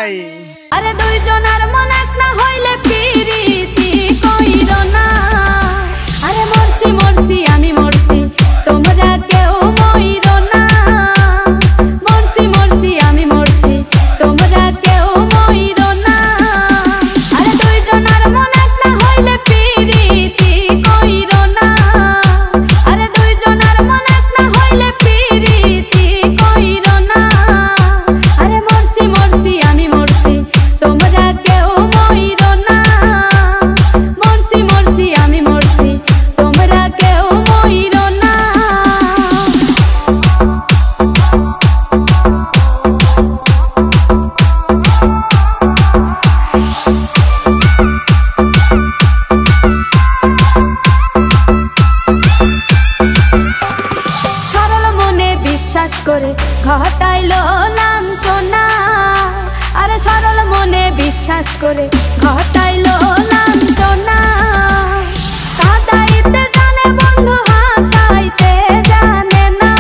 নাই। আরে দুইজনের মন এক না হইলে পিরিতি কইরো না। আরে মরছি মরছি আমি মরছি তোমরা কেউ মইরো না। মরছি মরছি আমি মরছি তোমরা কেউ মইরো না। আরে দুইজনের মন এক না হইলে পিরিতি কইরো না। আরে দুইজনের মন এক না হইলে পিরিতি কইরো না। আরে মরছি মরছি আমি মরছি তোমরা কেউ মইরো না। মরছি মরছি আমি মরছি তোমরা কেউ মইরো না। সরল মনে বিশ্বাস করে ঘটাইলো লাঞ্ছনা। আরে সরল মনে বিশ্বাস করে ঘটাইলো লাঞ্ছনা। কাঁদাইতে জানে বন্ধু হাসাইতে জানে না।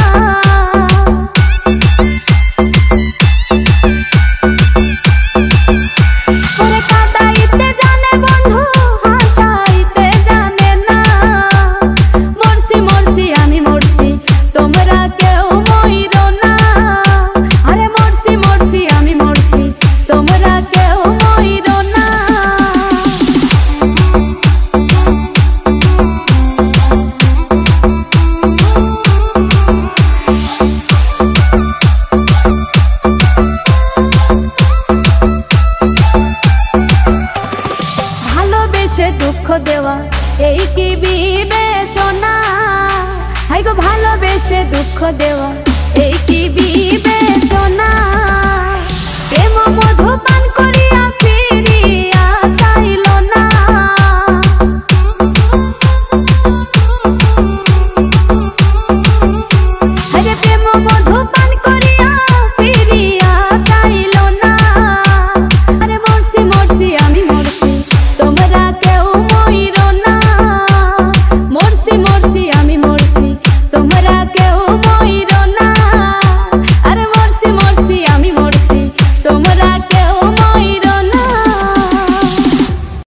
ওরে কাঁদাইতে জানে বন্ধু হাসাইতে জানে না। মরছি মরছি আমি মরছি তোমরা কেউ মইরো না। আরে মরছি মরছি আমি মরছি তোমরা কেউ মইরো না। ভালোবেসে দুঃখ দেওয়া এই কি বিবেচনা। হাই গো ভালোবেসে দুঃখ দেওয়া